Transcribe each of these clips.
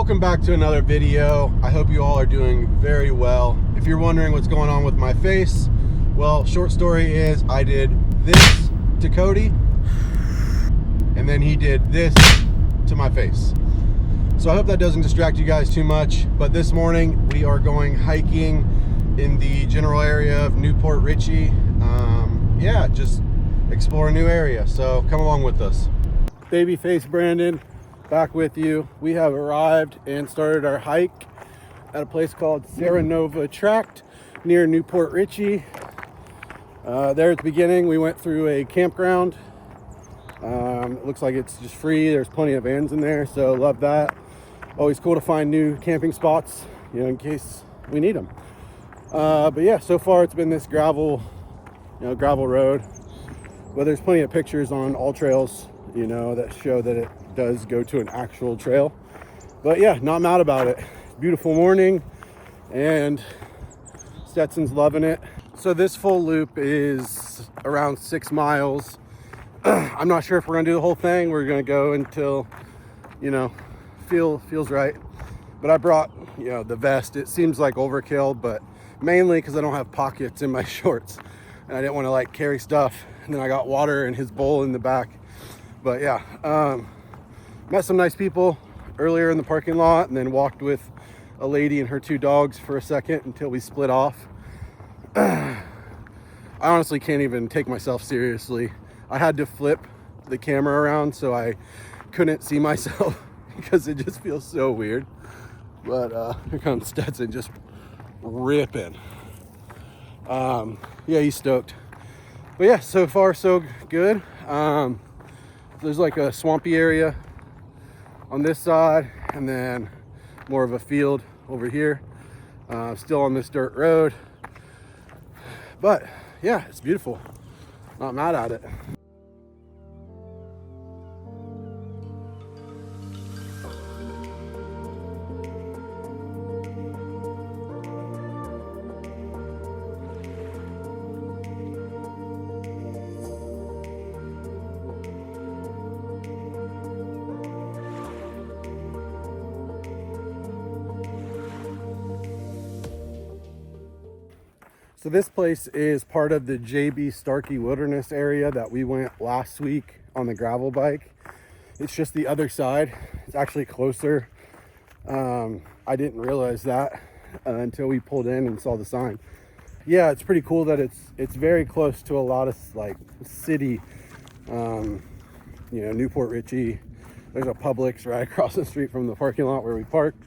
Welcome back to another video. I hope you all are doing very well. If you're wondering what's going on with my face, well, short story is I did this to Cody and then he did this to my face. So I hope that doesn't distract you guys too much, but this morning we are going hiking in the general area of Port Richey. Yeah, just explore a new area, so come along with us. Babyface Brandon back with you. We have arrived and started our hike at a place called Serenova Tract near Port Richey. There at the beginning we went through a campground. It looks like it's just free. There's plenty of vans in there, so love that. Always cool to find new camping spots, in case we need them. But yeah, so far it's been this gravel road, but there's plenty of pictures on all trails that show that it does go to an actual trail. But yeah, not mad about it. Beautiful morning and Stetson's loving it. So this full loop is around 6 miles. I'm not sure if we're gonna do the whole thing. We're gonna go until feels right. But I brought the vest. It seems like overkill, but mainly because I don't have pockets in my shorts and I didn't want to carry stuff. And then I got water in his bowl in the back. But yeah, met some nice people earlier in the parking lot and then walked with a lady and her 2 dogs for a second until we split off. I honestly can't even take myself seriously. I had to flip the camera around so I couldn't see myself because it just feels so weird. But here comes Stetson just ripping. Yeah, he's stoked. But yeah, so far so good. There's a swampy area on this side and then more of a field over here. Still on this dirt road, but yeah, it's beautiful. Not mad at it. So this place is part of the Starkey wilderness area that we went last week on the gravel bike. It's just the other side. It's actually closer. I didn't realize that until we pulled in and saw the sign. Yeah, it's pretty cool that it's very close to a lot of city. Port Richey. There's a Publix right across the street from the parking lot where we parked.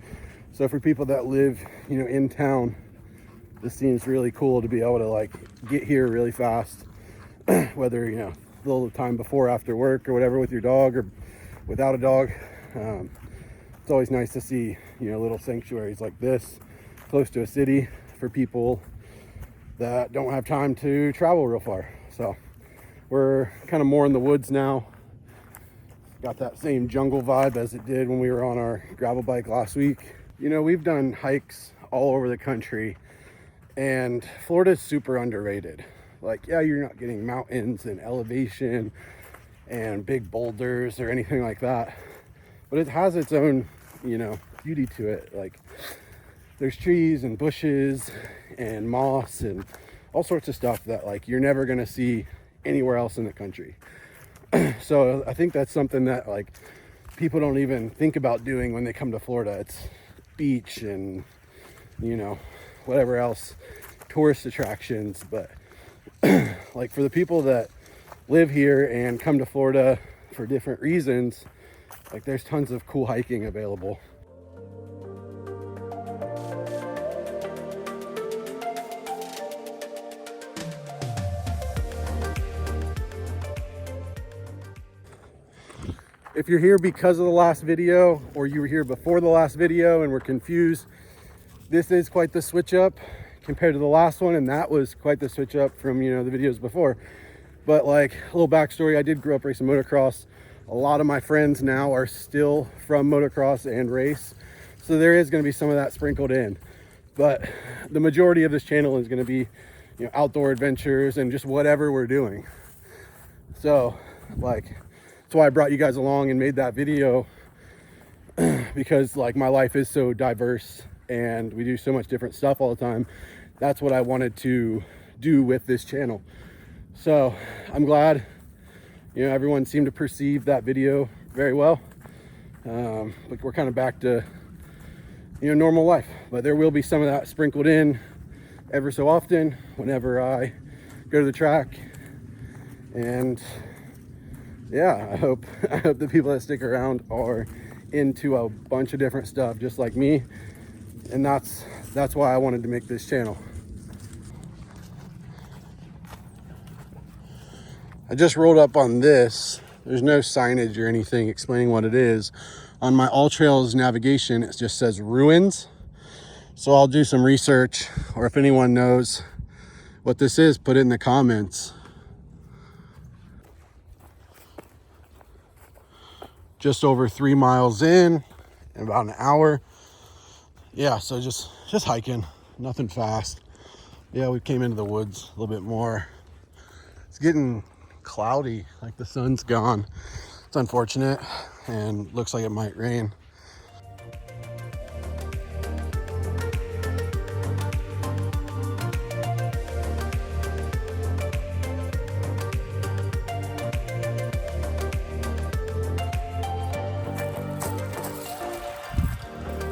So for people that live, in town, this seems really cool to be able to get here really fast, whether a little time before, after work or whatever, with your dog or without a dog. It's always nice to see little sanctuaries like this close to a city for people that don't have time to travel real far. So we're kind of more in the woods now. Got that same jungle vibe as it did when we were on our gravel bike last week. We've done hikes all over the country, and Florida's super underrated. Yeah, you're not getting mountains and elevation and big boulders or anything like that, but it has its own, beauty to it. There's trees and bushes and moss and all sorts of stuff that you're never gonna see anywhere else in the country. So I think that's something that people don't even think about doing when they come to Florida. It's beach and whatever else, tourist attractions. But for the people that live here and come to Florida for different reasons, there's tons of cool hiking available. If you're here because of the last video, or you were here before the last video and were confused, this is quite the switch up compared to the last one, and that was quite the switch up from the videos before. But a little backstory, I did grow up racing motocross. A lot of my friends now are still from motocross and race, so there is going to be some of that sprinkled in, but the majority of this channel is going to be outdoor adventures and just whatever we're doing. So that's why I brought you guys along and made that video. because like my life is so diverse and we do so much different stuff all the time. That's what I wanted to do with this channel. So I'm glad, you know, everyone seemed to perceive that video very well. Like we're kind of back to, you know, normal life, but there will be some of that sprinkled in ever so often whenever I go to the track. And yeah, I hope the people that stick around are into a bunch of different stuff just like me, and that's why I wanted to make this channel. I just rolled up on this. There's no signage or anything explaining what it is. On my All Trails navigation, it just says ruins. So I'll do some research, or if anyone knows what this is, put it in the comments. Just over 3 miles in about an hour. Yeah, so just hiking, nothing fast. Yeah, we came into the woods a little bit more. It's getting cloudy, like the sun's gone. It's unfortunate and looks like it might rain.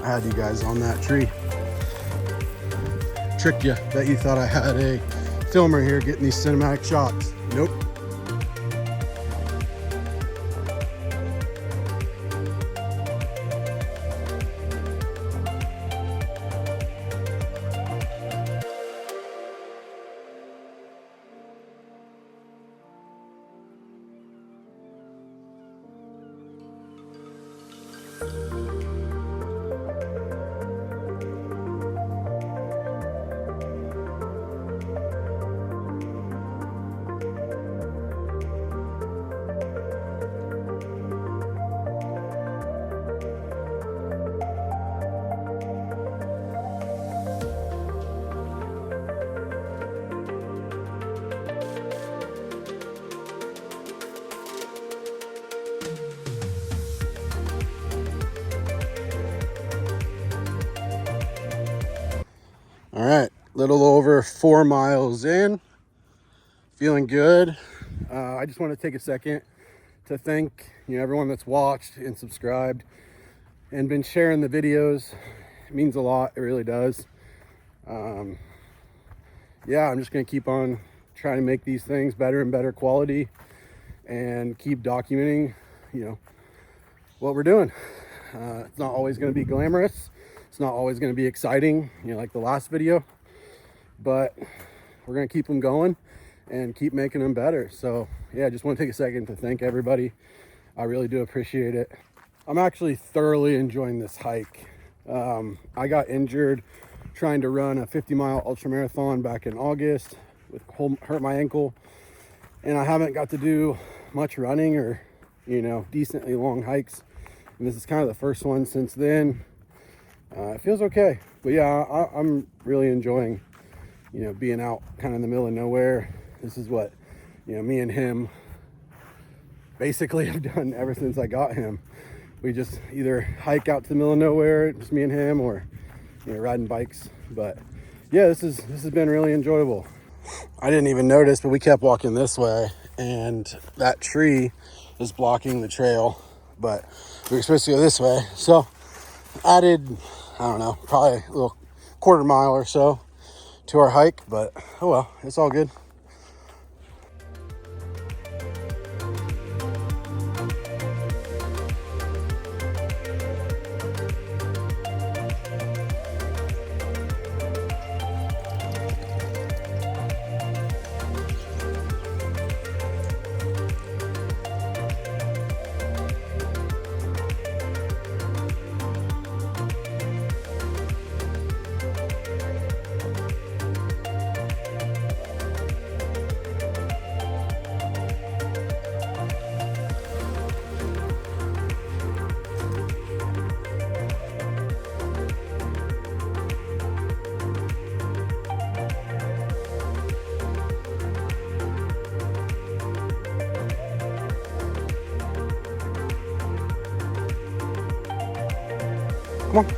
I had you guys on that tree. Tricked you. Bet you thought I had a filmer here getting these cinematic shots. Nope. All right, little over 4 miles in, feeling good. I just want to take a second to thank, you know, everyone that's watched and subscribed and been sharing the videos. It means a lot, it really does. Yeah, I'm just gonna keep on trying to make these things better and better quality and keep documenting, you know, what we're doing. It's not always gonna be glamorous. It's not always going to be exciting, you know, like the last video, but we're going to keep them going and keep making them better. So yeah, I just want to take a second to thank everybody. I really do appreciate it. I'm actually thoroughly enjoying this hike. I got injured trying to run a 50-mile ultramarathon back in August, hurt my ankle, and I haven't got to do much running or, you know, decently long hikes. And this is kind of the first one since then. It feels okay, but yeah, I'm really enjoying, you know, being out kind of in the middle of nowhere. This is what, you know, me and him basically have done ever since I got him. We just either hike out to the middle of nowhere, just me and him, or, you know, riding bikes. But yeah, this has been really enjoyable. I didn't even notice, but we kept walking this way, and that tree is blocking the trail, but we were supposed to go this way. So added, I don't know, probably a little quarter mile or so to our hike, but oh well, it's all good. Come on.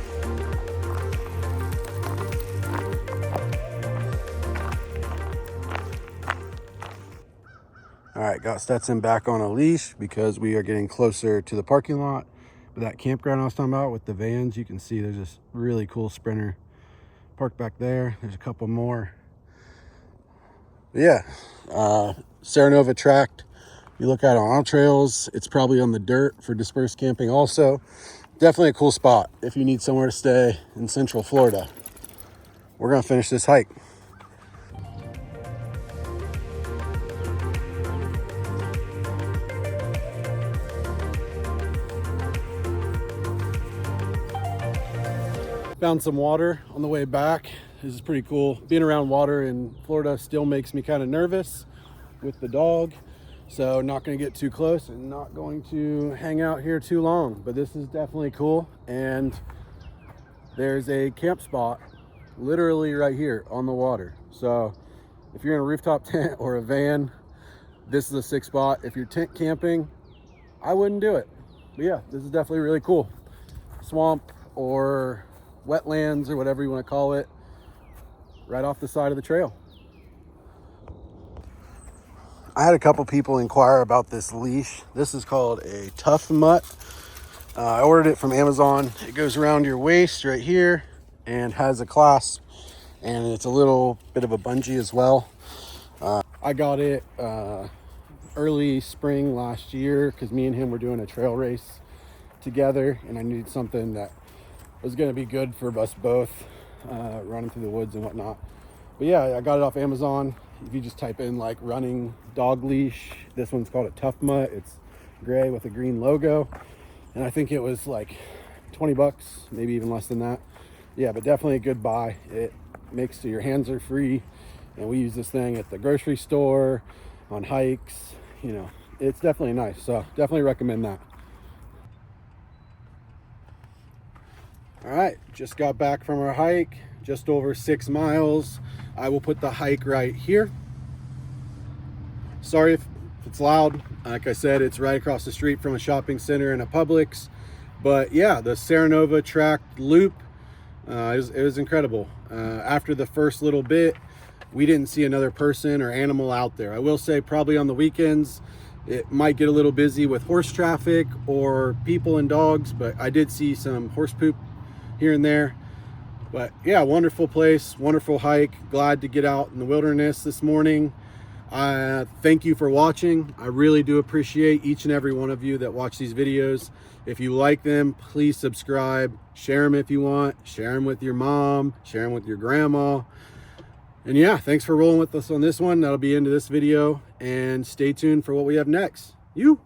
All right, got Stetson back on a leash because we are getting closer to the parking lot. But that campground I was talking about with the vans, you can see there's this really cool Sprinter parked back there. There's a couple more. But yeah, Serenova Tract. You look at it on trails, it's probably on the dirt for dispersed camping also. Definitely a cool spot if you need somewhere to stay in Central Florida. We're gonna finish this hike. Found some water on the way back. This is pretty cool. Being around water in Florida still makes me kind of nervous with the dog. So not gonna get too close and not going to hang out here too long, but this is definitely cool. And there's a camp spot literally right here on the water. So if you're in a rooftop tent or a van, this is a sick spot. If you're tent camping, I wouldn't do it. But yeah, this is definitely really cool. Swamp or wetlands or whatever you want to call it, right off the side of the trail. I had a couple people inquire about this leash. This is called a Tough Mutt. I ordered it from Amazon. It goes around your waist right here and has a clasp, and it's a little bit of a bungee as well. I got it early spring last year because me and him were doing a trail race together, and I needed something that was going to be good for us both, running through the woods and whatnot. But yeah, I got it off Amazon. If you just type in like running dog leash, this one's called a Tough Mutt. It's gray with a green logo, and I think it was like 20 bucks, maybe even less than that. Yeah, but definitely a good buy. It makes so your hands are free, and we use this thing at the grocery store, on hikes. You know, it's definitely nice, so definitely recommend that. All right, just got back from our hike, just over 6 miles. I will put the hike right here. Sorry if it's loud. Like I said, it's right across the street from a shopping center and a Publix. But yeah, the Serenova Tract Loop, it was incredible. After the first little bit, we didn't see another person or animal out there. I will say probably on the weekends, it might get a little busy with horse traffic or people and dogs, but I did see some horse poop here and there. But yeah, wonderful place, wonderful hike. Glad to get out in the wilderness this morning. Thank you for watching. I really do appreciate each and every one of you that watch these videos. If you like them, please subscribe, share them if you want, share them with your mom, share them with your grandma. And yeah, thanks for rolling with us on this one. That'll be into this video, and stay tuned for what we have next. You.